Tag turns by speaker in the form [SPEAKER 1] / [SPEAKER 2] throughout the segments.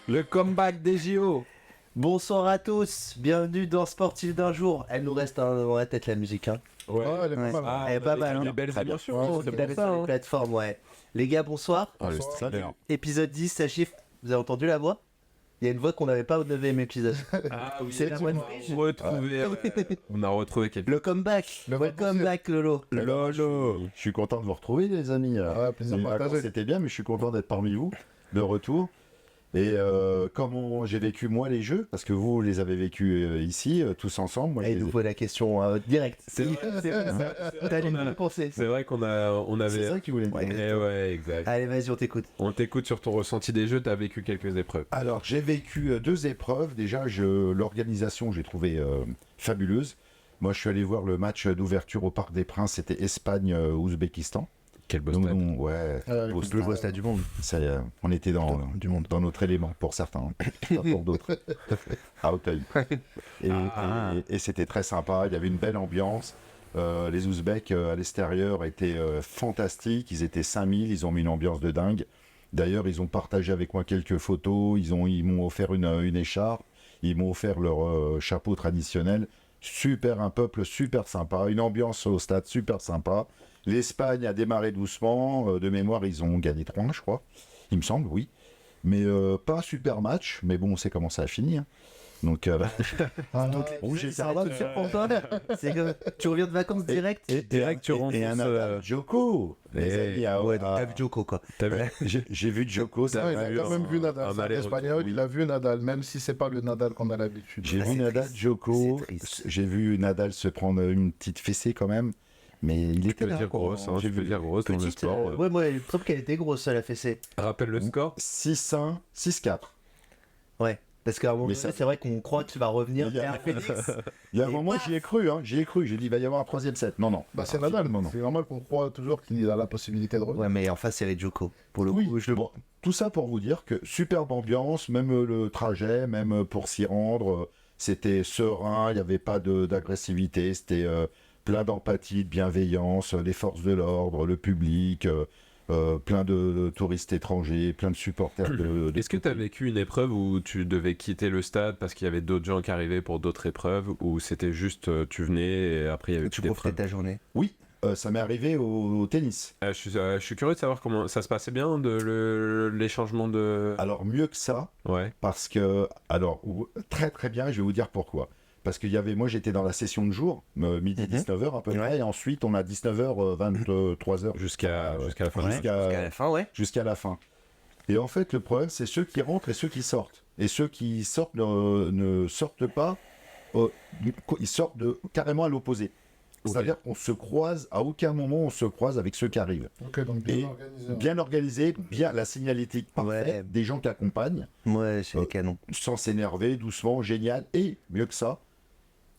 [SPEAKER 1] Le comeback des JO.
[SPEAKER 2] Bonsoir à tous, bienvenue dans Sportif d'un jour. Elle nous reste dans la tête la musique, hein.
[SPEAKER 1] Ouais,
[SPEAKER 3] elle est pas mal.
[SPEAKER 1] Ah,
[SPEAKER 2] Elle est pas mal, hein.
[SPEAKER 1] Des belles
[SPEAKER 2] Très bien.
[SPEAKER 1] émotions.
[SPEAKER 2] C'est
[SPEAKER 1] C'est
[SPEAKER 2] pour
[SPEAKER 1] pour
[SPEAKER 2] ça,
[SPEAKER 1] ça.
[SPEAKER 2] les
[SPEAKER 1] Hein.
[SPEAKER 2] plateformes, ouais. Les gars, bonsoir.
[SPEAKER 1] Ah, le
[SPEAKER 3] Bonsoir.
[SPEAKER 1] stripper.
[SPEAKER 2] Épisode 10, ça chiffre. Vous avez entendu la voix? Il y a une voix qu'on n'avait pas au 9ème épisode.
[SPEAKER 1] Ah oui,
[SPEAKER 2] C'est la voix de
[SPEAKER 1] on a retrouvé quelque
[SPEAKER 2] Le comeback.
[SPEAKER 3] Le
[SPEAKER 2] Welcome
[SPEAKER 3] retour,
[SPEAKER 2] back, Lolo.
[SPEAKER 4] Lolo, je suis content de vous retrouver les amis.
[SPEAKER 3] Ouais, plaisir
[SPEAKER 4] Les
[SPEAKER 3] partagé.
[SPEAKER 4] vacances, c'était bien, mais je suis content d'être parmi vous, de retour. Et comment j'ai vécu moi les jeux, parce que vous les avez vécus ici, tous ensemble. Moi,
[SPEAKER 2] Et
[SPEAKER 4] je
[SPEAKER 2] nous
[SPEAKER 4] les ai-
[SPEAKER 2] pose la question direct.
[SPEAKER 1] C'est vrai.
[SPEAKER 2] T'allais nous penser.
[SPEAKER 1] C'est vrai qu'on
[SPEAKER 4] C'est
[SPEAKER 1] avait.
[SPEAKER 4] ça qu'ils voulaient dire.
[SPEAKER 1] Ouais, exact.
[SPEAKER 2] Allez, vas-y, on t'écoute.
[SPEAKER 1] On t'écoute sur ton ressenti des jeux, t'as vécu quelques épreuves.
[SPEAKER 4] Alors j'ai vécu deux épreuves. Déjà, l'organisation, j'ai trouvé fabuleuse. Moi, je suis allé voir le match d'ouverture au Parc des Princes. C'était Espagne-Ouzbékistan.
[SPEAKER 1] Quel beau
[SPEAKER 4] Donc,
[SPEAKER 1] stade.
[SPEAKER 4] ouais, beau
[SPEAKER 2] Le
[SPEAKER 4] stade.
[SPEAKER 2] beau stade du monde.
[SPEAKER 4] Ça, on était dans notre élément pour certains, pas pour d'autres. À Auteuil. Et c'était très sympa, il y avait une belle ambiance. Les Ouzbeks à l'extérieur étaient fantastiques, ils étaient 5000, ils ont mis une ambiance de dingue. D'ailleurs, ils ont partagé avec moi quelques photos, ils m'ont offert une écharpe, ils m'ont offert leur chapeau traditionnel. Super, un peuple super sympa, une ambiance au stade super sympa. L'Espagne a démarré doucement, de mémoire ils ont gagné 3-1 je crois, il me semble, oui. Mais pas un super match, mais bon on sait comment ça a fini. Hein. Donc,
[SPEAKER 2] Ça va, monsieur, pour toi. C'est que tu reviens de vacances direct.
[SPEAKER 1] Direct, tu rentres.
[SPEAKER 4] et un Nadal Djoko. Les amis, ah
[SPEAKER 2] Ouais,
[SPEAKER 4] ouais,
[SPEAKER 2] donc t'as vu Joko, quoi.
[SPEAKER 1] T'as vu
[SPEAKER 4] j'ai vu Djoko, ça
[SPEAKER 3] Ouais,
[SPEAKER 4] m'a
[SPEAKER 3] il a quand même vu Nadal.
[SPEAKER 1] un
[SPEAKER 3] C'est un
[SPEAKER 1] aller-retour.
[SPEAKER 3] Espagnol, il a vu Nadal, même si c'est pas le Nadal qu'on a l'habitude.
[SPEAKER 4] J'ai
[SPEAKER 2] Ah,
[SPEAKER 4] vu
[SPEAKER 2] c'est
[SPEAKER 4] Nadal
[SPEAKER 2] triste.
[SPEAKER 4] Djoko,
[SPEAKER 2] C'est triste.
[SPEAKER 4] j'ai vu Nadal se prendre une petite fessée quand même, mais il
[SPEAKER 1] Tu
[SPEAKER 4] était
[SPEAKER 1] peux
[SPEAKER 4] là.
[SPEAKER 1] dire
[SPEAKER 4] quoi.
[SPEAKER 1] grosse, hein,
[SPEAKER 4] J'ai
[SPEAKER 1] tu peux
[SPEAKER 4] vu
[SPEAKER 1] dire grosse dans le
[SPEAKER 2] Petite.
[SPEAKER 1] sport.
[SPEAKER 2] Ouais, moi, il me semble qu'elle était grosse, ça, la fessée.
[SPEAKER 1] Rappelle le score.
[SPEAKER 4] 6-1, 6-4.
[SPEAKER 2] Ouais. Parce qu'à un moment
[SPEAKER 4] Mais
[SPEAKER 2] donné,
[SPEAKER 4] ça-
[SPEAKER 2] c'est vrai qu'on croit que tu vas revenir
[SPEAKER 4] Il y a-
[SPEAKER 2] vers Phoenix.
[SPEAKER 4] Il y a un
[SPEAKER 2] Et
[SPEAKER 4] moment,
[SPEAKER 2] paf
[SPEAKER 4] j'y ai cru, j'ai dit il va y avoir un troisième set. Non.
[SPEAKER 3] Bah, c'est Nadal,
[SPEAKER 4] non.
[SPEAKER 3] c'est normal qu'on croit toujours qu'il a la possibilité de revenir.
[SPEAKER 2] Ouais, mais en face, il y avait Joko. Pour le
[SPEAKER 4] Oui,
[SPEAKER 2] coup, je le
[SPEAKER 4] bon, tout ça pour vous dire que superbe ambiance, même le trajet, même pour s'y rendre, c'était serein, il n'y avait pas d'agressivité, c'était plein d'empathie, de bienveillance, les forces de l'ordre, le public, plein de touristes étrangers, plein de supporters de
[SPEAKER 1] Est-ce que tu as vécu une épreuve où tu devais quitter le stade parce qu'il y avait d'autres gens qui arrivaient pour d'autres épreuves, ou c'était juste tu venais et après il y avait
[SPEAKER 2] Tu
[SPEAKER 1] plus
[SPEAKER 2] profitais de
[SPEAKER 1] d'épreuves?
[SPEAKER 2] ta journée.
[SPEAKER 4] Oui, ça m'est arrivé au tennis.
[SPEAKER 1] Je suis curieux de savoir comment ça se passait bien, les changements de...
[SPEAKER 4] Alors mieux que ça,
[SPEAKER 1] Ouais.
[SPEAKER 4] parce que, très très bien, je vais vous dire pourquoi. Parce qu'il y avait, moi j'étais dans la session de jour, midi
[SPEAKER 2] Mhm.
[SPEAKER 4] 19h à peu près,
[SPEAKER 2] Ouais.
[SPEAKER 4] et ensuite on a 19h, 23h
[SPEAKER 1] Jusqu'à la fin.
[SPEAKER 2] Ouais,
[SPEAKER 4] Jusqu'à-
[SPEAKER 2] jusqu'à la fin, ouais.
[SPEAKER 4] jusqu'à la fin. Et en fait, le problème, c'est ceux qui rentrent et ceux qui sortent. Et ceux qui sortent ne sortent pas, ils sortent carrément à l'opposé. C'est-à-dire qu'on se croise, à aucun moment on se croise avec ceux qui arrivent.
[SPEAKER 3] Ok, donc bien
[SPEAKER 4] Et
[SPEAKER 3] organisé.
[SPEAKER 4] bien organisé, bien la signalétique parfaite,
[SPEAKER 2] Ouais.
[SPEAKER 4] des gens qui accompagnent,
[SPEAKER 2] Ouais, c'est les canons.
[SPEAKER 4] sans s'énerver, doucement, génial. Et mieux que ça,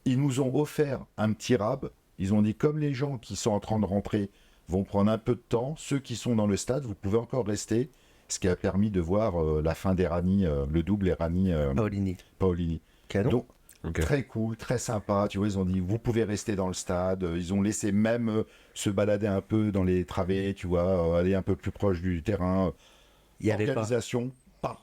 [SPEAKER 4] ils nous ont offert un petit rab. Ils ont dit, comme les gens qui sont en train de rentrer vont prendre un peu de temps, ceux qui sont dans le stade, vous pouvez encore rester. Ce qui a permis de voir la fin d'Errani, le double
[SPEAKER 2] Paolini.
[SPEAKER 4] Paolini.
[SPEAKER 2] Canon.
[SPEAKER 4] Donc,
[SPEAKER 1] Ok.
[SPEAKER 4] très cool, très sympa. Tu vois, ils ont dit, vous pouvez rester dans le stade. Ils ont laissé même se balader un peu dans les travées, tu vois, aller un peu plus proche du terrain.
[SPEAKER 2] Il y avait pas.
[SPEAKER 4] Organisation.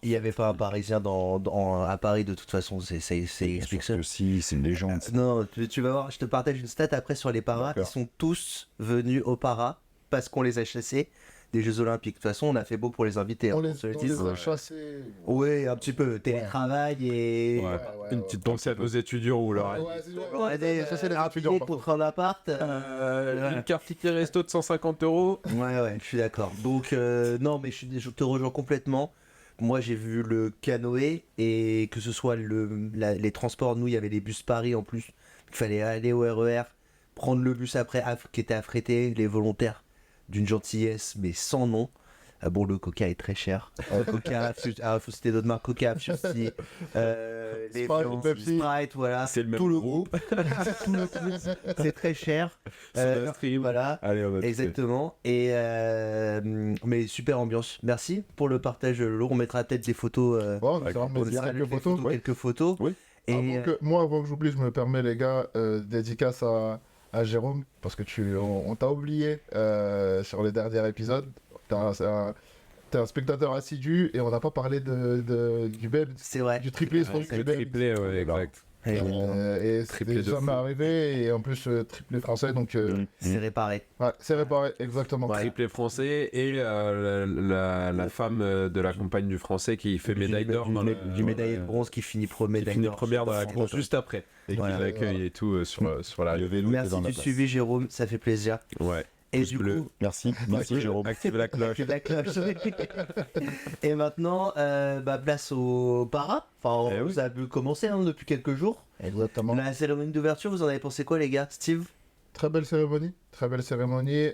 [SPEAKER 2] Il n'y avait pas un Parisien à Paris, de toute façon, c'est explique ça.
[SPEAKER 4] Que si, c'est une légende.
[SPEAKER 2] Non, tu vas voir, je te partage une stat après sur les paras. Ils
[SPEAKER 4] D'accord.
[SPEAKER 2] sont tous venus aux paras parce qu'on les a chassés des Jeux Olympiques. De toute façon, on a fait beau pour les inviter.
[SPEAKER 3] On
[SPEAKER 2] hein,
[SPEAKER 3] les,
[SPEAKER 2] qu'on se le
[SPEAKER 3] on
[SPEAKER 2] dise.
[SPEAKER 3] les a chassés.
[SPEAKER 2] Oui, un petit peu. Télétravail et...
[SPEAKER 1] Ouais.
[SPEAKER 3] ouais,
[SPEAKER 1] Une
[SPEAKER 3] ouais.
[SPEAKER 1] petite pensée à nos étudiants ou leur...
[SPEAKER 2] Ouais,
[SPEAKER 3] Ça, c'est les
[SPEAKER 2] un
[SPEAKER 3] étudiants,
[SPEAKER 2] billet
[SPEAKER 3] par
[SPEAKER 2] contre un appart.
[SPEAKER 1] Une carte ticket resto de 150 €.
[SPEAKER 2] Ouais, je suis d'accord. Donc, non, mais je te rejoins complètement. Moi, j'ai vu le canoë et que ce soit les transports. Nous, il y avait les bus Paris en plus. Il fallait aller au RER, prendre le bus après qui était affrété, les volontaires d'une gentillesse, mais sans nom. Ah bon, le Coca est très cher. Coca, faut citer d'autres marques. Coca, Pepsi, les
[SPEAKER 3] Sprite,
[SPEAKER 2] viandes,
[SPEAKER 3] Pepsi.
[SPEAKER 2] Sprite, voilà.
[SPEAKER 1] C'est le même
[SPEAKER 2] tout le
[SPEAKER 1] groupe.
[SPEAKER 2] tout le groupe. C'est très cher.
[SPEAKER 1] Soda Stream.
[SPEAKER 2] Voilà.
[SPEAKER 1] Allez, on va
[SPEAKER 2] Exactement. Et mais super ambiance. Merci pour le partage, Lolo. On mettra peut-être des photos.
[SPEAKER 3] Bon, ça va,
[SPEAKER 2] On
[SPEAKER 3] mais
[SPEAKER 2] essaiera de
[SPEAKER 3] quelques
[SPEAKER 2] faire
[SPEAKER 3] photos.
[SPEAKER 4] ouais.
[SPEAKER 2] quelques photos.
[SPEAKER 4] Oui.
[SPEAKER 2] Et
[SPEAKER 3] Avant que, moi, avant que j'oublie, je me permets, les gars, dédicace à Jérôme, parce que on t'a oublié sur les derniers épisodes. T'es un spectateur assidu et on n'a pas parlé du belge,
[SPEAKER 2] C'est vrai.
[SPEAKER 3] du triplé.
[SPEAKER 2] Ouais,
[SPEAKER 1] Le triplé, ouais, exact.
[SPEAKER 3] Et
[SPEAKER 1] Triplé
[SPEAKER 3] c'est
[SPEAKER 1] de
[SPEAKER 3] jamais
[SPEAKER 1] fou.
[SPEAKER 3] arrivé, et en plus triplé français, donc
[SPEAKER 2] C'est réparé.
[SPEAKER 3] ouais, c'est réparé, exactement.
[SPEAKER 2] Ouais.
[SPEAKER 1] Triplé français et la femme de la compagne du français qui fait médaille d'or dans
[SPEAKER 2] Du médaillé de bronze qui finit
[SPEAKER 1] qui
[SPEAKER 2] médaille
[SPEAKER 1] finit
[SPEAKER 2] d'or.
[SPEAKER 1] première dans la course juste après. Et qui
[SPEAKER 2] Voilà.
[SPEAKER 1] l'accueille et tout sur la...
[SPEAKER 4] Le vélo était
[SPEAKER 2] Merci
[SPEAKER 4] dans la
[SPEAKER 2] du
[SPEAKER 4] place.
[SPEAKER 2] suivi, Jérôme, ça fait plaisir.
[SPEAKER 1] Ouais.
[SPEAKER 2] Et
[SPEAKER 1] Pouce
[SPEAKER 2] du
[SPEAKER 1] bleu.
[SPEAKER 2] coup,
[SPEAKER 4] Merci Jérôme.
[SPEAKER 1] Active la cloche.
[SPEAKER 2] la cloche. Et maintenant, place au para. Enfin,
[SPEAKER 1] Eh oui.
[SPEAKER 2] ça a pu commencer depuis quelques jours.
[SPEAKER 3] Exactement.
[SPEAKER 2] La cérémonie d'ouverture, vous en avez pensé quoi, les gars? Steve?
[SPEAKER 3] Très belle cérémonie, très belle cérémonie.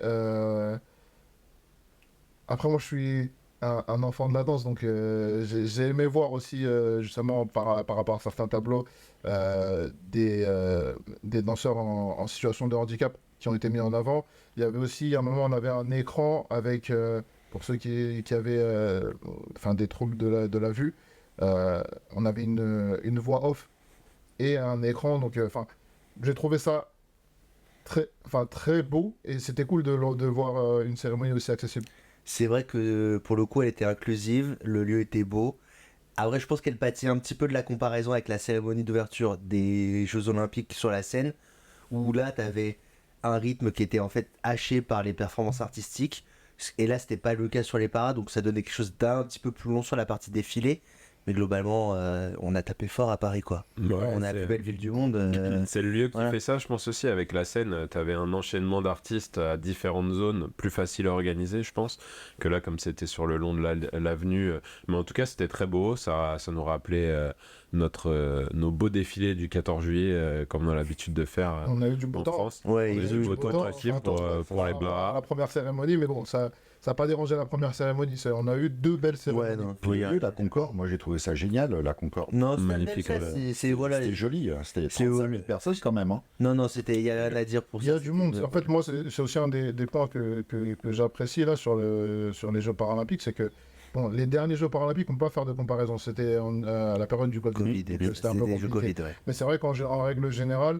[SPEAKER 3] Après, moi, je suis un enfant de la danse, donc j'ai aimé voir aussi, justement, par rapport à certains tableaux, des danseurs en situation de handicap qui ont été mis en avant. Il y avait aussi, à un moment, on avait un écran avec, pour ceux qui avaient des troubles de la vue, on avait une voix off et un écran, donc j'ai trouvé ça très beau, et c'était cool de voir une cérémonie aussi accessible.
[SPEAKER 2] C'est vrai que pour le coup, elle était inclusive, le lieu était beau. Après, je pense qu'elle pâtit un petit peu de la comparaison avec la cérémonie d'ouverture des Jeux Olympiques sur la scène, où là, t'avais un rythme qui était en fait haché par les performances artistiques. Et là, c'était pas le cas sur les paras, donc ça donnait quelque chose d'un petit peu plus long sur la partie défilé. Mais globalement, on a tapé fort à Paris, quoi.
[SPEAKER 1] Ouais,
[SPEAKER 2] On a la
[SPEAKER 1] c'est-
[SPEAKER 2] plus belle ville du monde.
[SPEAKER 1] C'est le lieu qui
[SPEAKER 2] voilà.
[SPEAKER 1] fait ça, je pense aussi, avec la scène. T'avais un enchaînement d'artistes à différentes zones, plus facile à organiser, je pense, que là, comme c'était sur le long de l'avenue. Mais en tout cas, c'était très beau. Ça nous rappelait nos beaux défilés du 14 juillet, comme on a l'habitude de faire
[SPEAKER 3] On a eu du beau
[SPEAKER 1] en
[SPEAKER 3] temps.
[SPEAKER 1] France.
[SPEAKER 2] Ouais,
[SPEAKER 1] On a
[SPEAKER 2] il y a
[SPEAKER 1] eu
[SPEAKER 2] eu
[SPEAKER 1] du beau temps
[SPEAKER 3] Enfin,
[SPEAKER 1] actif pour les
[SPEAKER 3] la
[SPEAKER 1] bras.
[SPEAKER 3] première cérémonie, mais bon, ça n'a pas dérangé la première cérémonie. On a eu deux belles cérémonies.
[SPEAKER 2] Ouais, non.
[SPEAKER 4] Oui, la Concorde, moi j'ai trouvé ça génial, la Concorde.
[SPEAKER 2] Non, c'est
[SPEAKER 1] Magnifique,
[SPEAKER 2] magnifique.
[SPEAKER 1] ouais.
[SPEAKER 2] C'est voilà.
[SPEAKER 4] C'était joli, hein, c'était
[SPEAKER 2] C'est-
[SPEAKER 4] 35 000 personnes quand même. Hein.
[SPEAKER 2] Non, c'était. Il y a rien à dire pour
[SPEAKER 3] Il y a
[SPEAKER 2] ça.
[SPEAKER 3] du monde. En fait, moi, c'est aussi un des points que j'apprécie là sur les Jeux paralympiques, c'est que bon, les derniers Jeux paralympiques, on ne peut pas faire de comparaison. C'était à la période du Covid.
[SPEAKER 2] Covid,
[SPEAKER 3] Donc,
[SPEAKER 2] et
[SPEAKER 3] c'était un peu
[SPEAKER 2] des jeux
[SPEAKER 3] compliqué.
[SPEAKER 2] Covid, ouais.
[SPEAKER 3] Mais c'est vrai qu'en règle générale,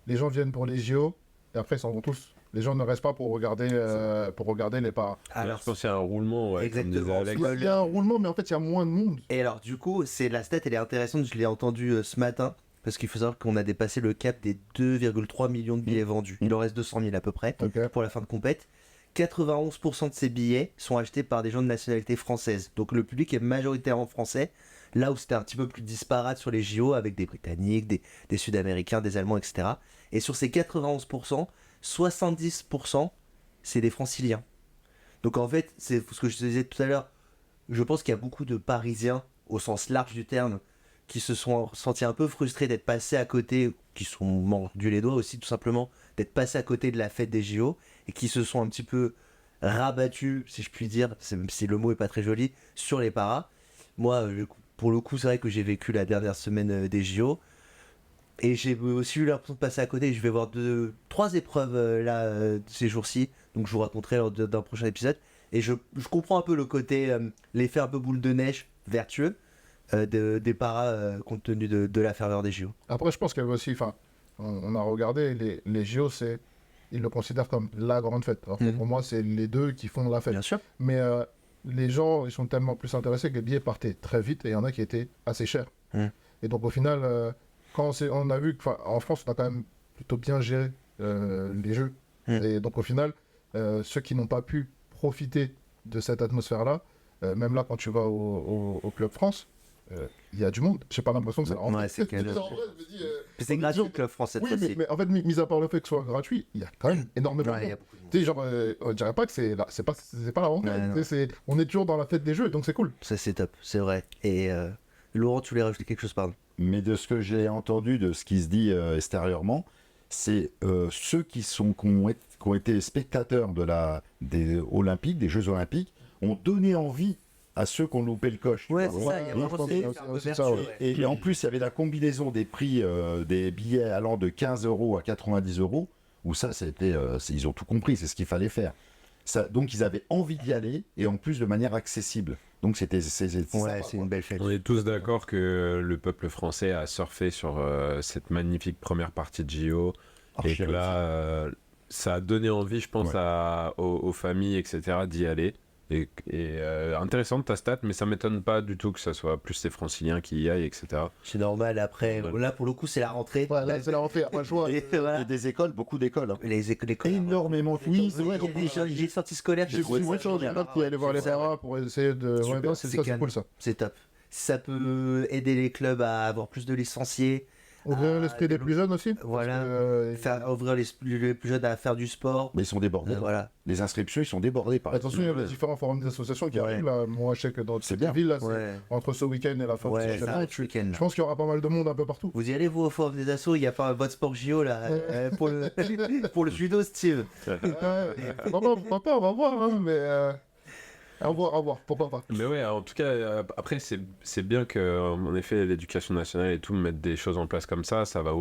[SPEAKER 3] les gens viennent pour les JO et après ils s'en vont tous. Les gens ne restent pas pour regarder les paras.
[SPEAKER 1] Là, je pense qu'il y a un roulement, ouais, comme disait
[SPEAKER 2] Exactement.
[SPEAKER 1] Alex.
[SPEAKER 3] Il y a un roulement, mais en fait, il y a moins de monde.
[SPEAKER 2] Et alors, du coup, la stat, elle est intéressante. Je l'ai entendue ce matin. Parce qu'il faut savoir qu'on a dépassé le cap des 2,3 millions de billets vendus. Il en reste 200 000 à peu près
[SPEAKER 3] Ok.
[SPEAKER 2] pour la fin de compète. 91% de ces billets sont achetés par des gens de nationalité française. Donc le public est majoritairement français. Là où c'était un petit peu plus disparate sur les JO avec des Britanniques, des Sud-Américains, des Allemands, etc. Et sur ces 91%, 70% c'est des Franciliens. Donc en fait, c'est ce que je te disais tout à l'heure. Je pense qu'il y a beaucoup de Parisiens, au sens large du terme, qui se sont sentis un peu frustrés d'être passés à côté, qui sont mordus les doigts aussi tout simplement, d'être passés à côté de la fête des JO, et qui se sont un petit peu rabattus, si je puis dire, même si le mot est pas très joli, sur les paras. Moi, pour le coup, c'est vrai que j'ai vécu la dernière semaine des JO, et j'ai aussi eu l'impression de passer à côté. Je vais voir 3 épreuves ces jours-ci, donc je vous raconterai lors d'un prochain épisode. Et je comprends un peu le côté, l'effet un peu boule de neige vertueux des paras compte tenu de la ferveur des JO.
[SPEAKER 3] Après, je pense qu'il y avait aussi, on a regardé, les JO, ils le considèrent comme la grande fête. Alors que pour moi, c'est les deux qui font la fête.
[SPEAKER 2] Bien sûr.
[SPEAKER 3] Mais les gens, ils sont tellement plus intéressés que les billets partaient très vite et il y en a qui étaient assez chers. Et donc, au final, on a vu qu'en France, on a quand même plutôt bien géré les jeux. Et donc, au final, ceux qui n'ont pas pu profiter de cette atmosphère-là, même là, quand tu vas au Club France, il y a du monde. J'ai pas l'impression que c'est
[SPEAKER 2] Ouais, c'est quand même- C'est gratuit le Club France cette
[SPEAKER 3] Oui,
[SPEAKER 2] fois-ci.
[SPEAKER 3] mais en fait, mis à part le fait que ce soit gratuit, il y a quand même énormément
[SPEAKER 2] Ouais,
[SPEAKER 3] de
[SPEAKER 2] il y a
[SPEAKER 3] monde.
[SPEAKER 2] beaucoup de monde.
[SPEAKER 3] Tu sais, genre, on dirait pas que c'est pas la rentrée.
[SPEAKER 2] Ouais, non.
[SPEAKER 3] Tu sais, on est toujours dans la fête des jeux, donc c'est cool.
[SPEAKER 2] Ça c'est top, c'est vrai. Et Laurent, tu voulais rajouter quelque chose, pardon?
[SPEAKER 4] Mais de ce que j'ai entendu, de ce qui se dit extérieurement, c'est ceux qui ont été spectateurs des Olympiques, des Jeux Olympiques, ont donné envie à ceux qui ont loupé le coche.
[SPEAKER 2] Ouais,
[SPEAKER 4] Tu
[SPEAKER 2] c'est
[SPEAKER 4] vois.
[SPEAKER 2] ça, il y a
[SPEAKER 3] ouais,
[SPEAKER 2] vraiment
[SPEAKER 3] je pense
[SPEAKER 2] c'est
[SPEAKER 3] que
[SPEAKER 2] faire
[SPEAKER 3] c'est
[SPEAKER 2] un peu
[SPEAKER 3] aussi ça,
[SPEAKER 2] vertueux,
[SPEAKER 3] ouais.
[SPEAKER 2] ouais.
[SPEAKER 4] Et en plus, il y avait la combinaison des prix des billets allant de 15 € à 90 €, où ça, ils ont tout compris, c'est ce qu'il fallait faire. Donc, ils avaient envie d'y aller, et en plus de manière accessible. Donc, c'était
[SPEAKER 2] Ouais, c'est une belle fête.
[SPEAKER 1] On est tous d'accord que le peuple français a surfé sur cette magnifique première partie de JO. Et que là, ça a donné envie, je pense, aux familles, etc., d'y aller. Et intéressante ta stat, mais ça m'étonne pas du tout que ça soit plus les franciliens qui y aillent, etc.
[SPEAKER 2] C'est normal, après, là pour le coup c'est la rentrée.
[SPEAKER 3] Ouais, là, c'est la rentrée, après, je vois.
[SPEAKER 2] Et voilà.
[SPEAKER 4] Il y a des écoles, beaucoup d'écoles. Hein.
[SPEAKER 2] Les écoles.
[SPEAKER 4] Énormément.
[SPEAKER 2] Oui, c'est vrai, j'ai des sorties scolaires.
[SPEAKER 3] J'ai vu moi, j'en ai pour aller voir les parents pour essayer de. Ouais, non, c'est cool ça.
[SPEAKER 2] C'est top. Ça peut aider les clubs à avoir plus de licenciés.
[SPEAKER 3] Ouvrir l'esprit des plus jeunes aussi.
[SPEAKER 2] Voilà. Ouvrir les plus jeunes à faire du sport.
[SPEAKER 4] Mais ils sont débordés.
[SPEAKER 2] Voilà.
[SPEAKER 4] Les inscriptions, ils sont débordés par
[SPEAKER 3] Attention, il y a les différents forums d'associations qui arrivent là. Moi, je sais que dans
[SPEAKER 4] C'est
[SPEAKER 3] cette
[SPEAKER 4] bien.
[SPEAKER 3] ville, là,
[SPEAKER 2] Ouais.
[SPEAKER 3] entre ce week-end et la fin de
[SPEAKER 2] Ouais,
[SPEAKER 3] cette
[SPEAKER 2] ça,
[SPEAKER 3] semaine,
[SPEAKER 2] ce week-end.
[SPEAKER 3] je pense qu'il y aura pas mal de monde un peu partout.
[SPEAKER 2] Vous y allez, vous, au forum des assos? Il n'y a pas votre sport JO là pour le judo, Steve.
[SPEAKER 3] Pourquoi pas, on va voir, hein, mais. À voir, pourquoi pas.
[SPEAKER 1] Mais ouais, en tout cas, après, c'est bien que, en effet, l'éducation nationale et tout, mettre des choses en place comme ça va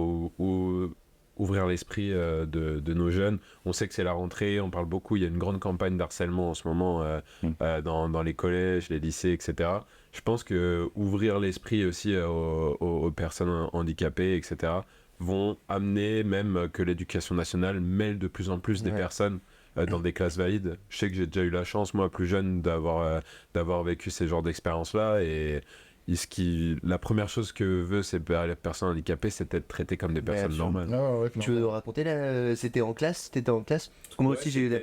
[SPEAKER 1] ouvrir l'esprit de nos jeunes. On sait que c'est la rentrée, on parle beaucoup, il y a une grande campagne d'harcèlement en ce moment dans les collèges, les lycées, etc. Je pense que ouvrir l'esprit aussi aux personnes handicapées, etc., vont amener même que l'éducation nationale mêle de plus en plus des personnes dans des classes valides. Je sais que j'ai déjà eu la chance, moi, plus jeune, d'avoir vécu ces genres d'expériences-là. Et la première chose que veut ces personnes handicapées, c'est d'être traitées comme des personnes normales.
[SPEAKER 3] Ah, ouais,
[SPEAKER 2] Tu veux raconter là? C'était en classe? T'étais en classe? Parce que moi aussi j'ai eu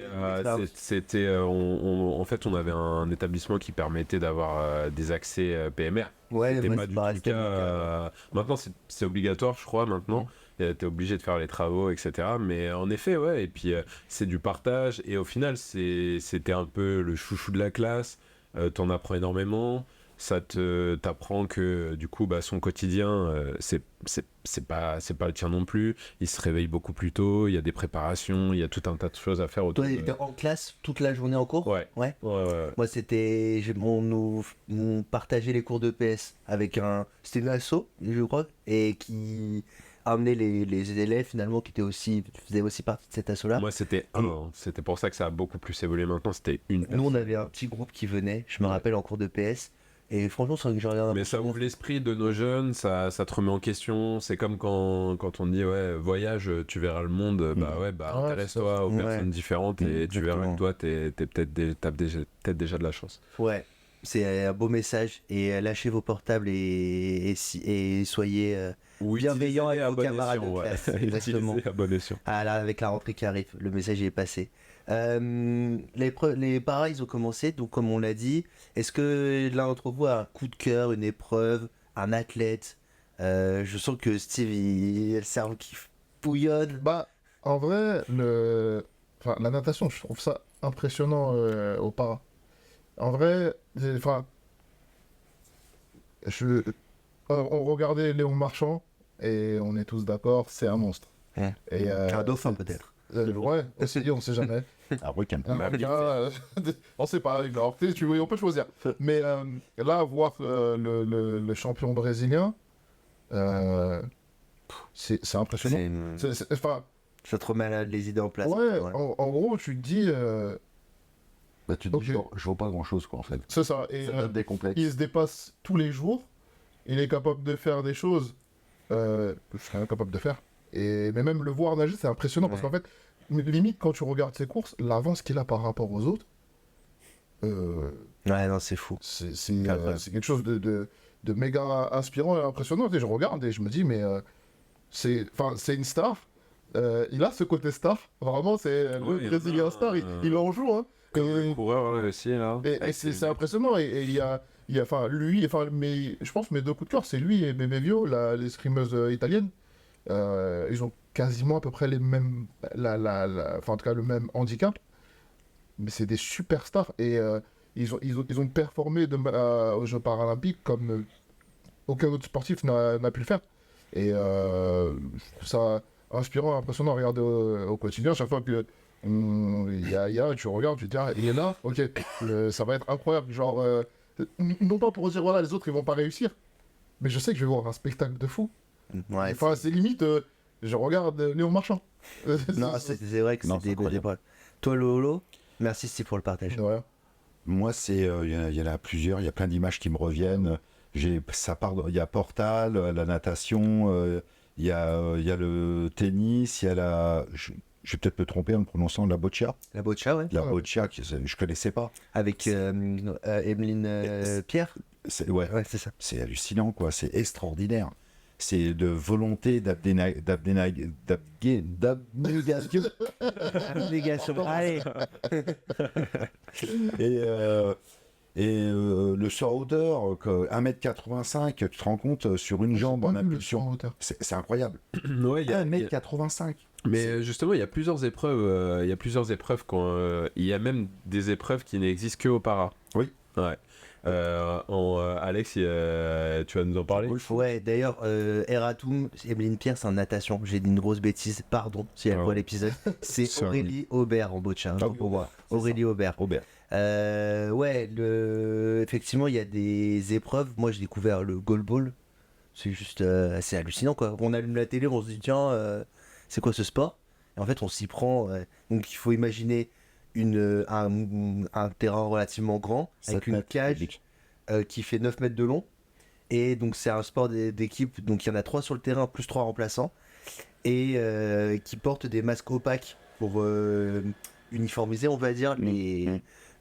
[SPEAKER 1] en fait, on avait un établissement qui permettait d'avoir des accès PMR.
[SPEAKER 2] Ouais,
[SPEAKER 1] C'était
[SPEAKER 2] moi,
[SPEAKER 1] pas
[SPEAKER 2] c'est
[SPEAKER 1] du
[SPEAKER 2] pas
[SPEAKER 1] tout le
[SPEAKER 2] resté
[SPEAKER 1] cas. Maintenant, c'est obligatoire, je crois, maintenant. T'es obligé de faire les travaux, etc. Mais en effet, ouais. Et puis, c'est du partage. Et au final, c'était un peu le chouchou de la classe. T'en apprends énormément. Ça t'apprend que, du coup, son quotidien, c'est pas le tien non plus. Il se réveille beaucoup plus tôt. Il y a des préparations. Il y a tout un tas de choses à faire autour.
[SPEAKER 2] Toi, t'étais en classe toute la journée en cours?
[SPEAKER 1] Ouais.
[SPEAKER 2] Ouais.
[SPEAKER 1] Ouais.
[SPEAKER 2] Moi, c'était. On partageait les cours de PS avec un. C'était une asso, je crois, et qui amenait les élèves finalement qui faisaient aussi partie de cette asso-là.
[SPEAKER 1] Moi, c'était C'était pour ça que ça a beaucoup plus évolué maintenant. C'était une.
[SPEAKER 2] Nous, on avait un petit groupe qui venait, je me rappelle, en cours de PS. Et franchement, c'est que j'ai regardé un
[SPEAKER 1] Mais ça ouvre l'esprit de nos jeunes, ça te remet en question. C'est comme quand on dit voyage, tu verras le monde. Intéresse-toi aux personnes différentes et tu verras que toi, t'as peut-être déjà de la chance.
[SPEAKER 2] Ouais, c'est un beau message. Et lâchez vos portables et soyez bienveillants avec vos camarades de classe. Exactement.
[SPEAKER 1] À bon escient.
[SPEAKER 2] Ah là, avec la rentrée qui arrive, le message est passé. Les paras, ils ont commencé, donc comme on l'a dit, est-ce que l'un d'entre vous a un coup de cœur, une épreuve, un athlète? Je sens que Steve, il a le cerveau qui bouillonne.
[SPEAKER 3] En vrai, la natation, je trouve ça impressionnant au para. En vrai, on regardait Léon Marchand et on est tous d'accord, c'est un monstre. Et,
[SPEAKER 2] un dauphin peut-être.
[SPEAKER 3] Ouais, on sait jamais.
[SPEAKER 4] Un requin.
[SPEAKER 3] On sait pas, on peut choisir. Mais là, voir le champion brésilien, c'est impressionnant.
[SPEAKER 2] Ça te remet les idées en place.
[SPEAKER 3] Ouais, en gros, tu te dis...
[SPEAKER 4] tu te dis, je vois pas grand-chose, quoi, en fait.
[SPEAKER 3] C'est ça. Et il se dépasse tous les jours. Il est capable de faire des choses que je serais incapable de faire. Mais même le voir nager, c'est impressionnant parce qu'en fait, limite, quand tu regardes ses courses, l'avance qu'il a par rapport aux autres.
[SPEAKER 2] Ouais, non, c'est fou.
[SPEAKER 3] C'est quelque chose de méga inspirant et impressionnant. Et je regarde et je me dis, mais c'est une star. Il a ce côté star. Vraiment, c'est le Brésilien star. Il en joue. Hein.
[SPEAKER 1] Le coureur aussi, là.
[SPEAKER 3] Et c'est impressionnant. Et il y a je pense mes deux coups de cœur, c'est lui et Memevio, l'escrimeuse italienne. Ils ont quasiment à peu près les mêmes, en tout cas le même handicap, mais c'est des superstars et ils ont performé aux Jeux paralympiques comme aucun autre sportif n'a pu le faire. Et je trouve ça inspirant, impressionnant à regarder au quotidien. Chaque fois que tu regardes, tu te dis il est là, ok, ça va être incroyable. Genre, non pas pour dire voilà les autres ils vont pas réussir, mais je sais que je vais voir un spectacle de fou.
[SPEAKER 2] Ouais,
[SPEAKER 3] c'est limite, je regarde Léon Marchand.
[SPEAKER 2] Non, c'est vrai que c'est des belles épreuves. Toi, Lolo, merci Steve pour le partage.
[SPEAKER 3] Ouais.
[SPEAKER 4] Moi, il y en a plusieurs, il y a plein d'images qui me reviennent. Il y a Portal, la natation, il y a le tennis, il y a je vais peut-être me tromper en le prononçant, la boccia.
[SPEAKER 2] La boccia, ouais.
[SPEAKER 4] La boccia, je connaissais pas.
[SPEAKER 2] Avec Emeline Pierre.
[SPEAKER 4] Ouais,
[SPEAKER 2] Ouais, c'est ça.
[SPEAKER 4] c'est hallucinant, quoi. C'est extraordinaire. C'est de volonté d'abnégation.
[SPEAKER 2] Abnégation. Allez.
[SPEAKER 4] Le saut à hauteur, 1m85, tu te rends compte, sur une jambe en impulsion. C'est incroyable.
[SPEAKER 1] Ouais,
[SPEAKER 4] 1m85.
[SPEAKER 1] Mais justement, il y a plusieurs épreuves. Il y a même des épreuves qui n'existent que au para.
[SPEAKER 4] Oui.
[SPEAKER 1] Ouais. Alex, tu vas nous en parler?
[SPEAKER 2] Ouais, d'ailleurs, Eratum, Emeline Pierre, c'est en natation. J'ai dit une grosse bêtise, pardon, si elle voit l'épisode. C'est Aurélie Aubert en boccia, pour moi. Aurélie Aubert. Ouais, effectivement, il y a des épreuves. Moi, j'ai découvert le goalball. C'est juste assez hallucinant, quoi. On allume la télé, on se dit, tiens, c'est quoi ce sport? Et en fait, on s'y prend. Donc, il faut imaginer un terrain relativement grand, avec une cage qui fait 9 mètres de long. Et donc, c'est un sport d'équipe. Donc, il y en a 3 sur le terrain, plus 3 remplaçants. Et qui portent des masques opaques pour uniformiser, on va dire,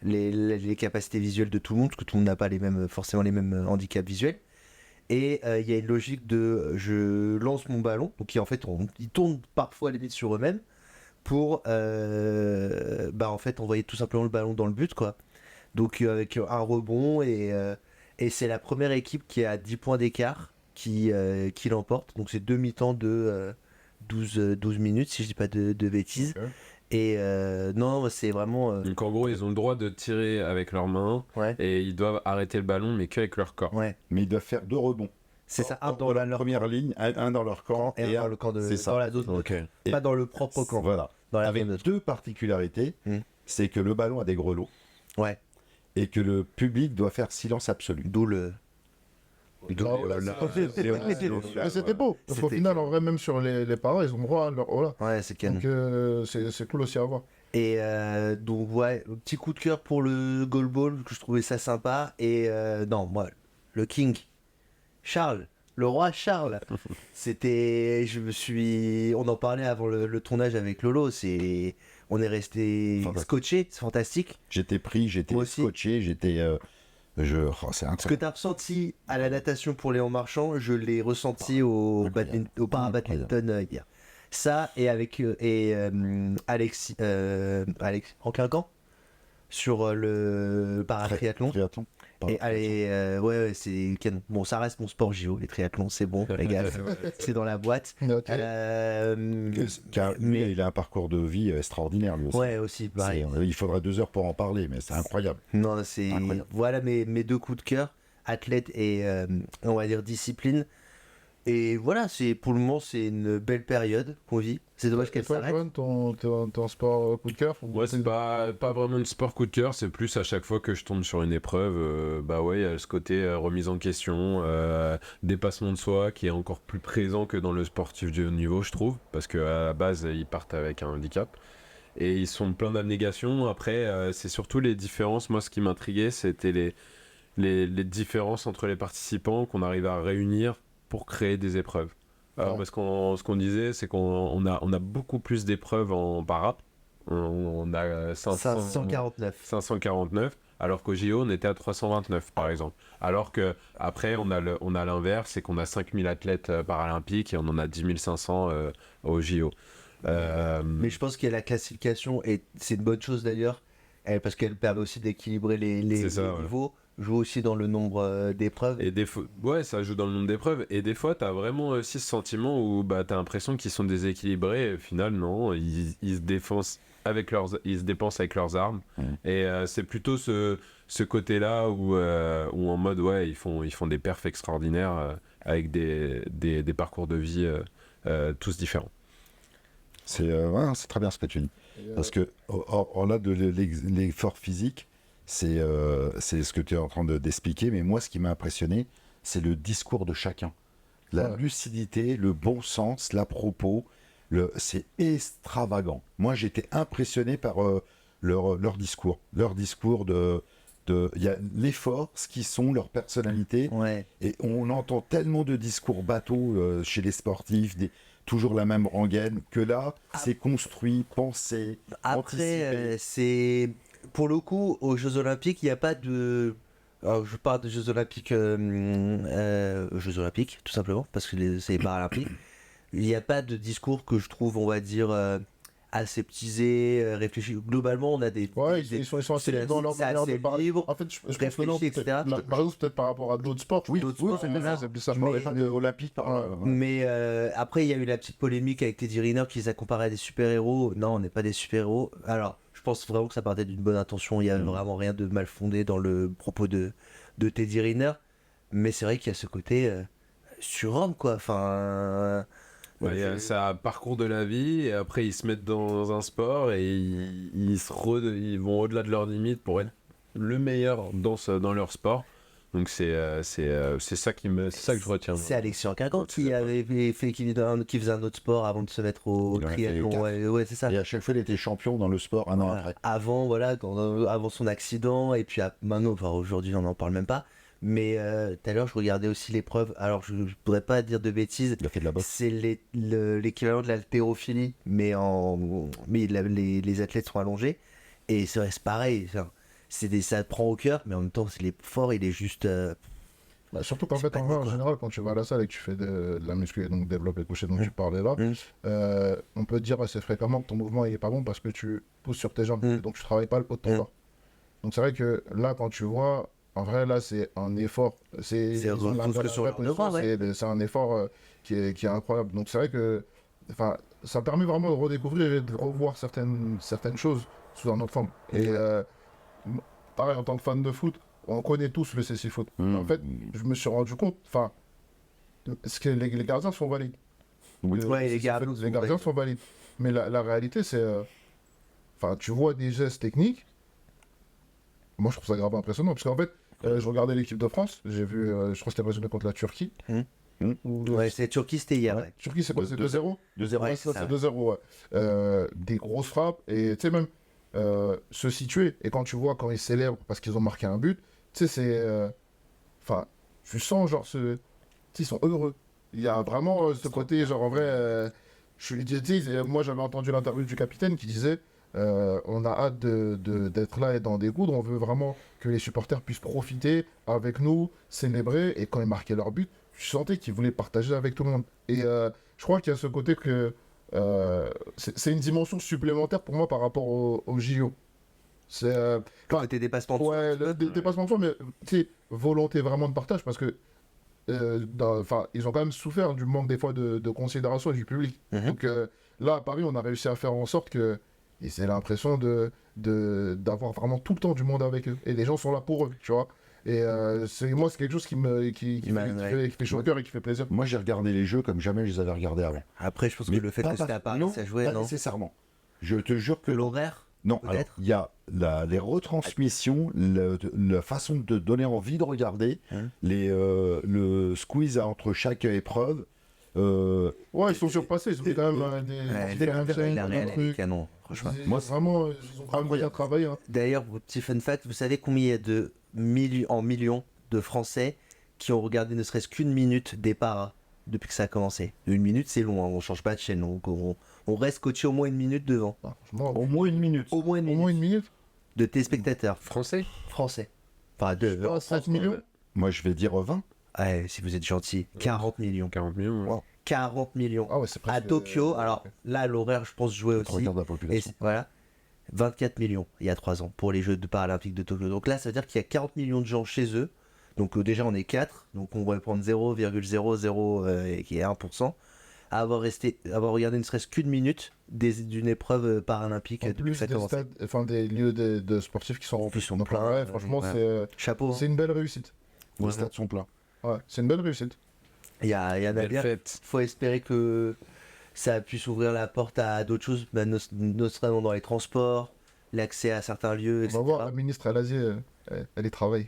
[SPEAKER 2] les capacités visuelles de tout le monde, parce que tout le monde n'a pas forcément les mêmes handicaps visuels. Et il y a une logique de je lance mon ballon, donc en fait ils tournent parfois limite sur eux-mêmes pour en fait envoyer tout simplement le ballon dans le but, quoi. Donc avec un rebond et c'est la première équipe qui a 10 points d'écart qui l'emporte. Donc c'est 2 mi-temps de 12 minutes si je dis pas de bêtises. Okay. Et non, c'est vraiment.
[SPEAKER 1] Donc en gros, ils ont le droit de tirer avec leurs mains, et ils doivent arrêter le ballon, mais qu'avec leur corps.
[SPEAKER 2] Ouais.
[SPEAKER 4] Mais ils doivent faire 2 rebonds.
[SPEAKER 2] C'est ça,
[SPEAKER 4] un dans la première ligne, un dans leur camp
[SPEAKER 2] et un dans le camp dans la zone.
[SPEAKER 1] Okay.
[SPEAKER 2] Pas dans le propre camp.
[SPEAKER 4] Voilà. Avec 2 particularités, c'est que le ballon a des grelots.
[SPEAKER 2] Ouais.
[SPEAKER 4] Et que le public doit faire silence absolu.
[SPEAKER 2] D'où le.
[SPEAKER 3] C'était beau. Au final, en vrai, même sur les parents, ils ont droit à leur. Voilà.
[SPEAKER 2] Ouais, c'est canon.
[SPEAKER 3] Donc, c'est cool aussi à voir.
[SPEAKER 2] Et donc, ouais, petit coup de cœur pour le goalball, que je trouvais ça sympa. Et non, moi, le King, Charles, le roi Charles, c'était. On en parlait avant le tournage avec Lolo, on est resté scotché, c'est fantastique.
[SPEAKER 4] J'étais scotché, j'étais. C'est incroyable.
[SPEAKER 2] Ce que tu as ressenti à la natation pour Léon Marchand, je l'ai ressenti au para-badminton hier. Ça, et avec Alex Ranquincan sur le para-triathlon. Et allez, ouais, c'est canon. Bon, ça reste mon sport JO, les triathlons, c'est bon, les gars, c'est dans la boîte.
[SPEAKER 4] Okay. Mais il a un parcours de vie extraordinaire, lui aussi.
[SPEAKER 2] Ouais, aussi, pareil.
[SPEAKER 4] Il faudrait 2 heures pour en parler, mais c'est incroyable.
[SPEAKER 2] Non, c'est incroyable. Voilà mes 2 coups de cœur, athlète et on va dire discipline. Et voilà, pour le moment, c'est une belle période qu'on vit. C'est dommage qu'elle s'arrête.
[SPEAKER 3] Ton sport coup de cœur?
[SPEAKER 1] Ouais, c'est pas vraiment une sport coup de cœur, c'est plus à chaque fois que je tombe sur une épreuve, il y a ce côté remise en question, dépassement de soi qui est encore plus présent que dans le sportif de haut niveau, je trouve, parce qu'à la base, ils partent avec un handicap. Et ils sont pleins d'abnégation. Après, c'est surtout les différences. Moi, ce qui m'intriguait, c'était les différences entre les participants qu'on arrive à réunir pour créer des épreuves. Alors, parce ce qu'on disait, c'est qu'on a beaucoup plus d'épreuves en para. On a 549, alors qu'au JO, on était à 329, par exemple. Alors qu'après, on a l'inverse, c'est qu'on a 5000 athlètes paralympiques et on en a 10 500 au JO.
[SPEAKER 2] Mais je pense qu'il y a la classification, et c'est une bonne chose d'ailleurs, parce qu'elle permet aussi d'équilibrer les niveaux. Joue aussi dans le nombre d'épreuves.
[SPEAKER 1] Et ouais, ça joue dans le nombre d'épreuves. Et des fois, t'as vraiment aussi ce sentiment où t'as l'impression qu'ils sont déséquilibrés. Et au final, non, ils se dépensent avec leurs armes. Et c'est plutôt ce côté-là où en mode, ouais, ils font des perfs extraordinaires avec des parcours de vie tous différents.
[SPEAKER 4] C'est très bien ce que tu dis. Parce que au-delà de l'effort physique, c'est ce que tu es en train d'expliquer, mais moi, ce qui m'a impressionné, c'est le discours de chacun. La lucidité, le bon sens, l'à-propos, c'est extravagant. Moi, j'étais impressionné par leur discours. Leur discours il y a les forces qui sont leur personnalité.
[SPEAKER 2] Ouais.
[SPEAKER 4] Et on entend tellement de discours bateaux chez les sportifs, toujours la même rengaine, que là, c'est construit, pensé,
[SPEAKER 2] Après,
[SPEAKER 4] anticipé.
[SPEAKER 2] c'est pour le coup aux Jeux Olympiques, il n'y a pas de. Alors, je parle des Jeux Olympiques, Jeux Olympiques, tout simplement, parce que c'est les Paralympiques. Il n'y a pas de discours que je trouve, on va dire, aseptisé, réfléchi. Globalement, on a des.
[SPEAKER 3] Ouais, ils sont assez libres dans leur
[SPEAKER 2] c'est
[SPEAKER 3] manière de
[SPEAKER 2] assez
[SPEAKER 3] parler.
[SPEAKER 2] libre,
[SPEAKER 3] En fait, je pense que
[SPEAKER 2] réfléchi,
[SPEAKER 3] non,
[SPEAKER 2] etc.
[SPEAKER 3] par exemple, peut-être par rapport à d'autres sports.
[SPEAKER 4] Oui,
[SPEAKER 2] d'autres
[SPEAKER 4] oui,
[SPEAKER 2] sports,
[SPEAKER 4] c'est
[SPEAKER 2] voilà.
[SPEAKER 3] c'est plus ça.
[SPEAKER 4] Je parlais pas de olympique.
[SPEAKER 2] Mais après, il y a eu la petite polémique avec Teddy Riner qui les a comparés à des super-héros. Non, on n'est pas des super-héros. Alors, je pense vraiment que ça partait d'une bonne intention. Il n'y a vraiment rien de mal fondé dans le propos de Teddy Riner. Mais c'est vrai qu'il y a ce côté surhomme, quoi. Enfin.
[SPEAKER 1] C'est un parcours de la vie et après ils se mettent dans un sport et ils vont au-delà de leurs limites pour être le meilleur dans leur sport. Donc c'est ça c'est ça que je retiens.
[SPEAKER 2] C'est Alexis Anquingant qui avait fait qui faisait un autre sport avant de se mettre au
[SPEAKER 4] Il en a fait
[SPEAKER 2] triathlon.
[SPEAKER 4] 4.
[SPEAKER 2] Ouais, c'est ça.
[SPEAKER 4] Et à chaque fois, il était champion dans le sport un an
[SPEAKER 2] Voilà.
[SPEAKER 4] après.
[SPEAKER 2] Avant, voilà, avant son accident, et puis maintenant, enfin, aujourd'hui, on n'en parle même pas. Mais tout à l'heure, je regardais aussi l'épreuve. Alors, je ne pourrais pas dire de bêtises.
[SPEAKER 4] Il a fait de la boxe.
[SPEAKER 2] C'est l'équivalent de l'haltérophilie, mais les athlètes sont allongés. Et c'est vrai, c'est pareil. Enfin, ça te prend au cœur, mais en même temps, l'effort, il est juste.
[SPEAKER 3] Bah, surtout qu'en
[SPEAKER 2] C'est
[SPEAKER 3] fait,
[SPEAKER 2] pas
[SPEAKER 3] en
[SPEAKER 2] dit,
[SPEAKER 3] vrai, en
[SPEAKER 2] quoi.
[SPEAKER 3] général, quand tu vas à la salle et que tu fais de la muscu et donc développé couché dont tu parlais là, on peut te dire assez fréquemment que ton mouvement il est pas bon parce que tu pousses sur tes jambes, et donc tu travailles pas le haut de ton corps. Donc c'est vrai que là, quand tu vois, en vrai, là, c'est un effort.
[SPEAKER 2] C'est repose que sur le haut de bras, ouais.
[SPEAKER 3] c'est un effort qui est incroyable. Donc c'est vrai que ça permet vraiment de redécouvrir et de revoir certaines choses sous un autre forme. Et pareil, en tant que fan de foot, on connaît tous le cécifoot. En fait, je me suis rendu compte, ce que les gardiens sont valides.
[SPEAKER 4] Oui.
[SPEAKER 2] Ouais, les gardiens
[SPEAKER 3] Les gardiens sont valides. Mais la réalité, c'est... tu vois des gestes techniques. Moi, je trouve ça grave impressionnant. Parce qu'en fait, je regardais l'équipe de France. J'ai vu, je crois que c'était résumé contre la Turquie.
[SPEAKER 2] Ouais, c'est Turquie, c'était hier. Ouais.
[SPEAKER 3] Turquie, c'est quoi? C'est 2-0?
[SPEAKER 2] 2-0,
[SPEAKER 3] Ouais,
[SPEAKER 2] c'est
[SPEAKER 3] c'est
[SPEAKER 2] ça.
[SPEAKER 3] 2-0, ouais. Des grosses frappes. Et tu sais, même se situer. Et quand tu vois, quand ils célèbrent parce qu'ils ont marqué un but, tu sais, c'est... tu sens, genre, ils sont heureux. Il y a vraiment ce côté, genre, en vrai... moi, j'avais entendu l'interview du capitaine qui disait on a hâte d'être là et d'en découdre. On veut vraiment que les supporters puissent profiter avec nous, célébrer. Et quand ils marquaient leur but, je sentais qu'ils voulaient partager avec tout le monde. Et je crois qu'il y a ce côté que c'est une dimension supplémentaire pour moi par rapport au JO. C'est
[SPEAKER 2] Côté dépassement de soi,
[SPEAKER 3] ouais,
[SPEAKER 2] un petit peu.
[SPEAKER 3] dépassement de soi, mais tu sais, volonté vraiment de partage parce que ils ont quand même souffert du manque des fois de considération du public. Donc là, à Paris, on a réussi à faire en sorte que et c'est l'impression d'avoir vraiment tout le temps du monde avec eux. Et les gens sont là pour eux, tu vois. Et c'est quelque chose qui fait chaud au cœur et qui fait plaisir.
[SPEAKER 4] Moi, j'ai regardé les jeux comme jamais je les avais regardés avant.
[SPEAKER 2] Après, je pense que
[SPEAKER 4] Mais
[SPEAKER 2] le fait
[SPEAKER 4] pas
[SPEAKER 2] que c'était à Paris,
[SPEAKER 4] non,
[SPEAKER 2] ça jouait,
[SPEAKER 4] pas
[SPEAKER 2] non?
[SPEAKER 4] nécessairement. Je te jure que
[SPEAKER 2] L'horaire?
[SPEAKER 4] non. Alors,
[SPEAKER 2] peut-être.
[SPEAKER 4] il y a les retransmissions, la façon de donner envie de regarder, le squeeze entre chaque épreuve.
[SPEAKER 3] Ouais, ils sont surpassés. Ils ont fait quand même
[SPEAKER 2] La réelle, elle est canon, franchement.
[SPEAKER 3] Moi, vraiment, ils ont vraiment bien travaillé. Hein.
[SPEAKER 2] D'ailleurs, petit fun fact, vous savez combien il y a de millions de Français qui ont regardé ne serait-ce qu'une minute des paras depuis que ça a commencé? Une minute, c'est long, hein, on change pas de chaîne, donc on reste coaché au moins une minute devant.
[SPEAKER 3] Franchement,
[SPEAKER 4] Au moins une minute.
[SPEAKER 2] Au moins une
[SPEAKER 3] au
[SPEAKER 2] minute
[SPEAKER 3] moins une minute.
[SPEAKER 2] de téléspectateurs
[SPEAKER 1] Français.
[SPEAKER 2] français. Enfin, de...
[SPEAKER 3] 5 millions.
[SPEAKER 4] Moi, je vais dire 20.
[SPEAKER 2] Ouais, si vous êtes gentil, 40 millions.
[SPEAKER 1] 40 millions. Ouais.
[SPEAKER 4] Wow.
[SPEAKER 2] 40 millions.
[SPEAKER 3] Ah ouais, c'est
[SPEAKER 2] À
[SPEAKER 3] presque...
[SPEAKER 2] Tokyo, alors là, l'horaire, je pense, jouait aussi.
[SPEAKER 4] Regarde la
[SPEAKER 2] Et
[SPEAKER 4] population.
[SPEAKER 2] voilà, 24 millions il y a 3 ans pour les Jeux Paralympiques de Tokyo. Donc là, ça veut dire qu'il y a 40 millions de gens chez eux. Donc déjà, on est 4. Donc on va prendre 0,00 qui est 1%. À avoir regardé ne serait-ce qu'une minute d'une épreuve paralympique
[SPEAKER 3] En
[SPEAKER 2] depuis que
[SPEAKER 3] plus
[SPEAKER 2] ça a
[SPEAKER 3] des
[SPEAKER 2] commencé.
[SPEAKER 3] stades, des lieux de sportifs qui sont remplis.
[SPEAKER 2] Qui sont
[SPEAKER 3] Donc,
[SPEAKER 2] pleins,
[SPEAKER 3] ouais, franchement,
[SPEAKER 2] ouais. Chapeau.
[SPEAKER 3] c'est une belle réussite.
[SPEAKER 4] Les stades sont pleins.
[SPEAKER 3] Ouais, c'est une belle réussite.
[SPEAKER 2] Il y en a
[SPEAKER 1] Belle
[SPEAKER 2] bien.
[SPEAKER 1] fête.
[SPEAKER 2] Faut espérer que ça puisse ouvrir la porte à d'autres choses, notamment dans les transports, l'accès à certains lieux,
[SPEAKER 3] On
[SPEAKER 2] etc.
[SPEAKER 3] va voir, la ministre, elle y travaille.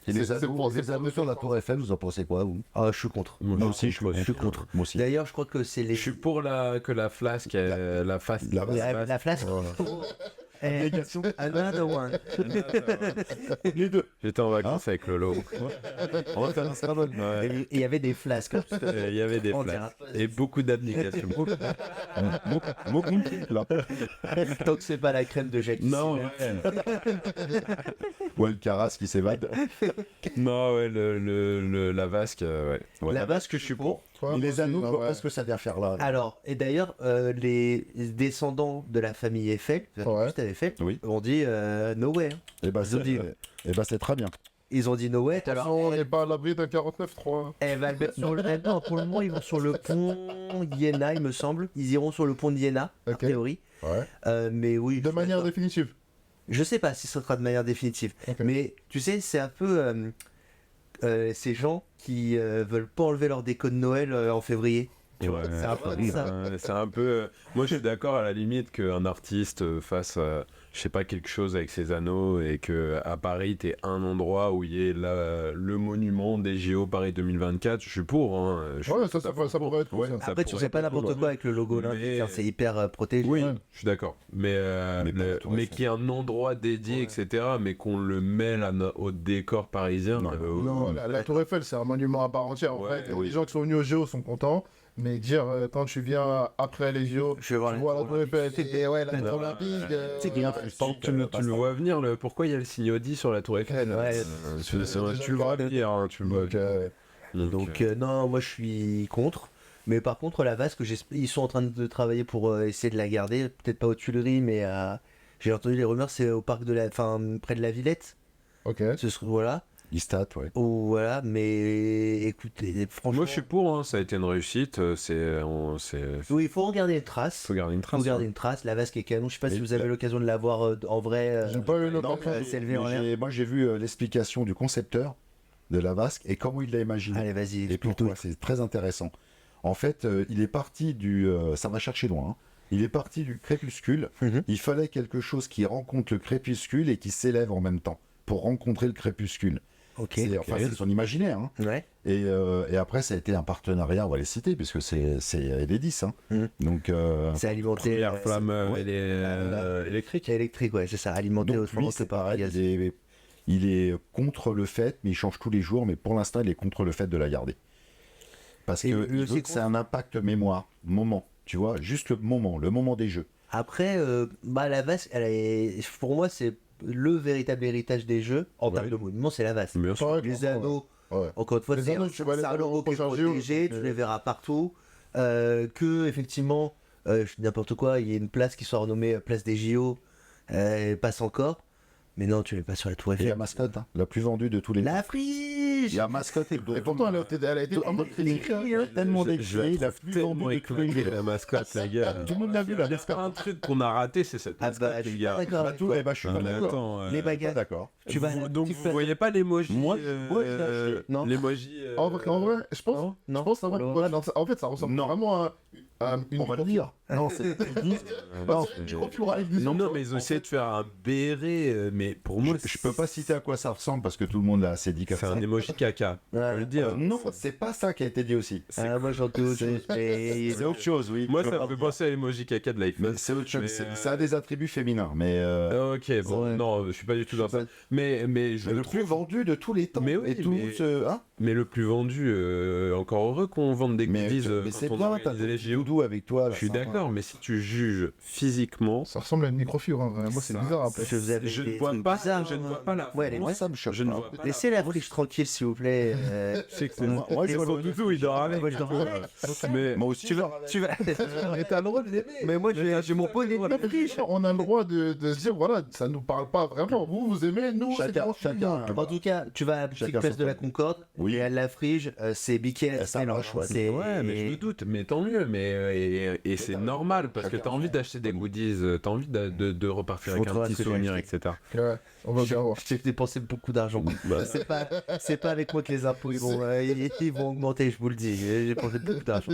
[SPEAKER 4] Et les anneaux sur la Tour Eiffel, vous en pensez quoi, vous?
[SPEAKER 2] Ah, je suis contre.
[SPEAKER 4] Moi aussi, je
[SPEAKER 2] suis contre.
[SPEAKER 4] Moi aussi.
[SPEAKER 2] D'ailleurs, je crois que c'est les.
[SPEAKER 1] Je suis pour que la flasque, la face.
[SPEAKER 2] La flasque. Another one.
[SPEAKER 4] Les deux.
[SPEAKER 1] J'étais en vacances avec Lolo.
[SPEAKER 4] On va faire un Scrabble.
[SPEAKER 1] Ouais.
[SPEAKER 2] Et il y avait des flasques.
[SPEAKER 1] Il y avait des
[SPEAKER 2] On
[SPEAKER 1] places.
[SPEAKER 2] dira
[SPEAKER 1] Et beaucoup d'applications.
[SPEAKER 4] Là.
[SPEAKER 2] Tant que c'est pas la crème de Jackie.
[SPEAKER 1] Non,
[SPEAKER 2] Simmons.
[SPEAKER 4] Ouais, le Caras qui s'évade.
[SPEAKER 1] non, ouais, la vasque, ouais.
[SPEAKER 2] La vasque, je suis pour.
[SPEAKER 3] Ouais,
[SPEAKER 4] Et les anneaux,
[SPEAKER 3] bah ouais.
[SPEAKER 4] qu'est-ce que ça vient faire là?
[SPEAKER 2] Alors, et d'ailleurs, les descendants de la famille Eiffel,
[SPEAKER 3] Ouais.
[SPEAKER 2] juste Eiffel,
[SPEAKER 4] Oui.
[SPEAKER 2] ont dit no way. Hein.
[SPEAKER 4] Eh ben,
[SPEAKER 2] Ils ont dit-
[SPEAKER 4] c'est très bien.
[SPEAKER 2] Ils ont dit no way. Alors,
[SPEAKER 3] On n'est pas à l'abri d'un 49-3.
[SPEAKER 2] elle va le mettre sur le. Non, pour le moment, ils vont sur le pont Iéna, il me semble. Ils iront sur le pont d'Iéna, a
[SPEAKER 3] Ok.
[SPEAKER 2] priori.
[SPEAKER 3] Ouais.
[SPEAKER 2] Mais oui.
[SPEAKER 3] De manière définitive.
[SPEAKER 2] Je sais pas si ce sera de manière définitive.
[SPEAKER 3] Ok.
[SPEAKER 2] Mais tu sais, c'est un peu ces gens qui veulent pas enlever leur déco de Noël en février. Tu vois,
[SPEAKER 1] Ouais,
[SPEAKER 2] c'est un peu ça.
[SPEAKER 1] c'est un peu. Moi, je suis d'accord à la limite qu'un artiste fasse, je sais pas, quelque chose avec ses anneaux et que à Paris, t'aies un endroit où il y ait le monument des JO Paris 2024. Je suis pour. Hein. Je suis
[SPEAKER 3] Ouais,
[SPEAKER 1] tout à
[SPEAKER 3] ça
[SPEAKER 1] fait
[SPEAKER 3] pourrait être cool.
[SPEAKER 1] Ouais.
[SPEAKER 3] ça.
[SPEAKER 1] Ça
[SPEAKER 2] Après, tu
[SPEAKER 1] pourrait
[SPEAKER 2] fais pas
[SPEAKER 1] être
[SPEAKER 2] n'importe
[SPEAKER 1] cool,
[SPEAKER 2] quoi avec le logo là.
[SPEAKER 1] Mais-
[SPEAKER 2] C'est hyper protégé.
[SPEAKER 1] Oui,
[SPEAKER 3] Ouais.
[SPEAKER 1] je suis d'accord. Mais
[SPEAKER 4] Mais pas tout à fait.
[SPEAKER 1] qu'il y ait un endroit dédié, etc., mais qu'on le mêle au décor parisien.
[SPEAKER 4] Non.
[SPEAKER 3] Non, la Tour Eiffel, c'est un monument à part entière. En
[SPEAKER 1] Ouais,
[SPEAKER 3] fait,
[SPEAKER 4] oui.
[SPEAKER 3] les gens qui sont venus au JO sont contents. Mais dire, quand tu viens après les JO,
[SPEAKER 2] Je vais voir
[SPEAKER 3] tu
[SPEAKER 2] les
[SPEAKER 3] vois la
[SPEAKER 2] tours
[SPEAKER 3] Tour Eiffel,
[SPEAKER 2] olympiques.
[SPEAKER 3] et ouais, la
[SPEAKER 2] Non.
[SPEAKER 3] Tour olympique.
[SPEAKER 4] C'est bien.
[SPEAKER 1] Tu le vois venir, pourquoi il y a le signe Audi sur la tour Eiffel
[SPEAKER 2] Ouais.
[SPEAKER 1] tu le vois venir, hein, tu le vois venir.
[SPEAKER 2] Donc, non, moi je suis contre. Mais par contre, la vasque, ils sont en train de travailler pour essayer de la garder. Peut-être pas aux Tuileries, mais j'ai entendu les rumeurs, c'est au parc de la. Enfin, près de la Villette.
[SPEAKER 3] Ok.
[SPEAKER 2] Ce serait, voilà.
[SPEAKER 4] Istat, ouais.
[SPEAKER 2] Ou voilà, mais écoutez, franchement.
[SPEAKER 1] Moi, je suis pour, hein, ça a été une réussite.
[SPEAKER 2] Oui, il faut regarder les traces.
[SPEAKER 1] Faut garder une
[SPEAKER 2] Faut
[SPEAKER 1] trace.
[SPEAKER 2] regarder une trace. La vasque est canon. Je sais pas si
[SPEAKER 4] Et-
[SPEAKER 2] vous avez l'occasion de la voir en vrai.
[SPEAKER 3] J'ai pas eu le
[SPEAKER 4] Non,
[SPEAKER 3] temps.
[SPEAKER 2] mais- c'est levé en l'air.
[SPEAKER 4] moi, j'ai vu l'explication du concepteur de la vasque et comment il l'a imaginé.
[SPEAKER 2] Allez, vas-y,
[SPEAKER 4] Et
[SPEAKER 2] explique
[SPEAKER 4] pourquoi
[SPEAKER 2] tout.
[SPEAKER 4] c'est très intéressant. En fait, il est parti du... ça va chercher loin. Hein. Il est parti du crépuscule.
[SPEAKER 2] Mhm.
[SPEAKER 4] Il fallait quelque chose qui rencontre le crépuscule et qui s'élève en même temps pour rencontrer le crépuscule.
[SPEAKER 2] Ok.
[SPEAKER 4] Enfin, c'est son imaginaire. Hein.
[SPEAKER 2] Ouais.
[SPEAKER 4] Et après, ça a été un partenariat, on va les citer, puisque c'est Enedis. Hein.
[SPEAKER 2] Mhm.
[SPEAKER 4] Donc,
[SPEAKER 2] C'est alimenté.
[SPEAKER 1] Première flamme
[SPEAKER 4] ouais.
[SPEAKER 1] électrique.
[SPEAKER 2] électrique, ouais, c'est ça. Alimenté
[SPEAKER 4] donc
[SPEAKER 2] autrement
[SPEAKER 4] lui,
[SPEAKER 2] que
[SPEAKER 4] c'est
[SPEAKER 2] par
[SPEAKER 4] pareil.
[SPEAKER 2] gaz.
[SPEAKER 4] Il est contre le fait, mais il change tous les jours. Mais pour l'instant, il est contre le fait de la garder. Parce
[SPEAKER 2] Et
[SPEAKER 4] que
[SPEAKER 2] lui
[SPEAKER 4] il
[SPEAKER 2] aussi
[SPEAKER 4] veut que c'est un impact mémoire, moment. Tu vois, juste le moment des jeux.
[SPEAKER 2] Après, la vasque, pour moi, c'est le véritable héritage des jeux en
[SPEAKER 1] Ouais.
[SPEAKER 2] termes de monument, c'est la vasque.
[SPEAKER 1] Bien sûr.
[SPEAKER 3] Ouais,
[SPEAKER 2] Les anneaux,
[SPEAKER 3] Ouais.
[SPEAKER 2] encore une fois,
[SPEAKER 3] Les
[SPEAKER 2] c'est
[SPEAKER 3] anneaux, tu vas les
[SPEAKER 2] un
[SPEAKER 3] avoir
[SPEAKER 2] logo qui est
[SPEAKER 3] au prochain
[SPEAKER 2] protégé,
[SPEAKER 3] JO,
[SPEAKER 2] tu les verras partout. Que, effectivement, je dis n'importe quoi, il y a une place qui soit renommée Place des JO, passe encore. Mais non, tu l'es pas sur la Tour
[SPEAKER 4] Et la
[SPEAKER 2] Eiffel.
[SPEAKER 4] mascotte, hein, la plus vendue de tous les.
[SPEAKER 2] La friche
[SPEAKER 4] La mascotte est
[SPEAKER 3] Et pourtant, elle a été vraiment critiquée.
[SPEAKER 4] tellement
[SPEAKER 1] Je
[SPEAKER 4] décriée,
[SPEAKER 1] la
[SPEAKER 4] la
[SPEAKER 1] trouve
[SPEAKER 4] plus
[SPEAKER 1] tellement
[SPEAKER 4] vendue de tous les.
[SPEAKER 1] éclatée, la mascotte, la gars.
[SPEAKER 4] Tout le monde l'a vu, la
[SPEAKER 1] Il y a
[SPEAKER 4] mascotte.
[SPEAKER 1] pas un truc qu'on a raté, c'est cette
[SPEAKER 2] Ah
[SPEAKER 1] mascotte,
[SPEAKER 2] bah, je
[SPEAKER 1] les
[SPEAKER 2] suis
[SPEAKER 1] gars.
[SPEAKER 2] pas d'accord avec
[SPEAKER 4] Tout,
[SPEAKER 2] toi.
[SPEAKER 4] eh ben, je suis
[SPEAKER 1] Ah,
[SPEAKER 4] pas
[SPEAKER 1] mais
[SPEAKER 4] d'accord.
[SPEAKER 1] attends,
[SPEAKER 2] Les
[SPEAKER 4] Pas
[SPEAKER 2] baguettes.
[SPEAKER 4] d'accord.
[SPEAKER 2] Tu vas,
[SPEAKER 1] donc
[SPEAKER 2] tu
[SPEAKER 1] vous
[SPEAKER 2] fais-
[SPEAKER 1] voyez pas l'emoji
[SPEAKER 4] Moi, j'ai acheté.
[SPEAKER 2] Non.
[SPEAKER 1] l'emoji
[SPEAKER 3] En vrai, je pense.
[SPEAKER 2] Non,
[SPEAKER 3] Je
[SPEAKER 2] non.
[SPEAKER 3] pense ça va.
[SPEAKER 2] Non.
[SPEAKER 3] Ouais, non, en fait, ça ressemble
[SPEAKER 4] Non.
[SPEAKER 3] vraiment à une.
[SPEAKER 4] On va le dire. Non, c'est.
[SPEAKER 3] Non, je crois qu'il y aura une vision.
[SPEAKER 1] Non, mais ils ont essayé de faire un béret, mais pour moi,
[SPEAKER 4] Je peux pas citer à quoi ça ressemble parce que tout le monde l'a assez dit comme
[SPEAKER 1] c'est
[SPEAKER 4] ça.
[SPEAKER 1] un emoji caca. Je peux le dire.
[SPEAKER 4] Non, c'est pas ça qui a été dit aussi.
[SPEAKER 2] Moi j'en doute.
[SPEAKER 4] C'est autre chose, oui.
[SPEAKER 1] Moi,
[SPEAKER 4] Je peux
[SPEAKER 1] ça
[SPEAKER 4] pas
[SPEAKER 1] me fait
[SPEAKER 4] dire.
[SPEAKER 1] penser à l'emoji caca de
[SPEAKER 4] Mais
[SPEAKER 1] l'iPhone.
[SPEAKER 4] c'est autre chose.
[SPEAKER 1] Mais,
[SPEAKER 4] Ça a des attributs féminins, mais.
[SPEAKER 1] Ok, bon,
[SPEAKER 2] Ouais.
[SPEAKER 1] non, je suis pas du tout dans ça. Mais je
[SPEAKER 4] Le
[SPEAKER 1] trouve.
[SPEAKER 4] plus vendu de tous les temps.
[SPEAKER 1] Mais oui,
[SPEAKER 4] et tout
[SPEAKER 1] mais-
[SPEAKER 4] hein
[SPEAKER 1] Mais le plus vendu, encore heureux qu'on vende des
[SPEAKER 4] mais
[SPEAKER 1] goodies
[SPEAKER 4] mais c'est
[SPEAKER 1] quand on
[SPEAKER 4] toi, t'as
[SPEAKER 1] organise les
[SPEAKER 4] ton
[SPEAKER 1] JO.
[SPEAKER 4] doudou avec toi. là,
[SPEAKER 1] Je suis
[SPEAKER 4] sympa.
[SPEAKER 1] d'accord, mais si tu juges physiquement,
[SPEAKER 3] Ça ressemble à une microfibre. Hein. Moi, c'est
[SPEAKER 1] Ça-
[SPEAKER 3] bizarre après.
[SPEAKER 2] Je vous avais
[SPEAKER 1] je
[SPEAKER 2] des
[SPEAKER 1] ne vois
[SPEAKER 2] trucs
[SPEAKER 1] pas,
[SPEAKER 2] bizarres,
[SPEAKER 1] je ne
[SPEAKER 2] hein.
[SPEAKER 1] vois pas la.
[SPEAKER 2] Ouais, les-
[SPEAKER 4] Moi, ça me choque.
[SPEAKER 1] Je ne
[SPEAKER 4] pas.
[SPEAKER 1] vois pas.
[SPEAKER 2] Laissez la friche tranquille, s'il vous plaît.
[SPEAKER 1] Je sais que c'est
[SPEAKER 4] Moi, je
[SPEAKER 1] Et
[SPEAKER 4] vois
[SPEAKER 1] son
[SPEAKER 4] le-
[SPEAKER 1] doudou, il dort avec.
[SPEAKER 2] Moi, je dors avec.
[SPEAKER 1] Mais
[SPEAKER 4] Moi aussi,
[SPEAKER 2] Tu vas.
[SPEAKER 3] Et t'as le droit de l'aimer.
[SPEAKER 2] Mais moi, j'ai mon poney de la friche.
[SPEAKER 3] On a le droit de se dire, voilà, ça nous parle pas vraiment. Vous aimez, nous, c'est
[SPEAKER 4] Chacun,
[SPEAKER 3] bon.
[SPEAKER 4] chacun.
[SPEAKER 2] En tout cas, tu vas à la boutique
[SPEAKER 4] Chacun
[SPEAKER 2] Place
[SPEAKER 4] son
[SPEAKER 2] de la
[SPEAKER 4] truc.
[SPEAKER 2] Concorde,
[SPEAKER 4] Oui.
[SPEAKER 2] et à la frige, c'est biquet.
[SPEAKER 4] Et ça marche, ouais.
[SPEAKER 2] C'est
[SPEAKER 1] ouais, mais je me doute, mais tant mieux, et c'est normal parce que t'as envie d'acheter des goodies, t'as envie de repartir avec
[SPEAKER 2] Faut
[SPEAKER 1] un
[SPEAKER 2] trouver
[SPEAKER 1] petit
[SPEAKER 2] ce que j'ai
[SPEAKER 1] souvenir,
[SPEAKER 2] acheté.
[SPEAKER 1] etc.
[SPEAKER 3] Ouais, on va bien voir.
[SPEAKER 2] J'ai dépensé beaucoup d'argent. C'est pas avec moi que les impôts ils vont augmenter, je vous le dis. J'ai dépensé beaucoup d'argent.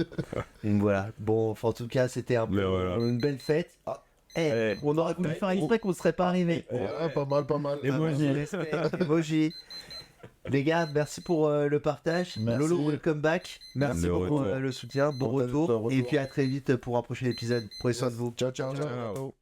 [SPEAKER 2] Donc voilà. Bon, enfin, en tout cas, c'était
[SPEAKER 1] Mais voilà.
[SPEAKER 2] une belle fête.
[SPEAKER 1] Eh.
[SPEAKER 2] On aurait pu faire exprès qu'on ne serait pas arrivé.
[SPEAKER 3] Ouais, pas mal, pas mal.
[SPEAKER 2] Respect, emoji. Les gars, merci pour le partage.
[SPEAKER 3] Merci.
[SPEAKER 2] Lolo, welcome back. Merci
[SPEAKER 1] Le
[SPEAKER 2] pour
[SPEAKER 1] retour.
[SPEAKER 2] le soutien. Bon
[SPEAKER 4] Bon
[SPEAKER 2] retour.
[SPEAKER 4] retour.
[SPEAKER 2] Et puis à très vite pour un prochain épisode. Prenez soin de vous.
[SPEAKER 3] Ciao, ciao, ciao.
[SPEAKER 1] Ciao.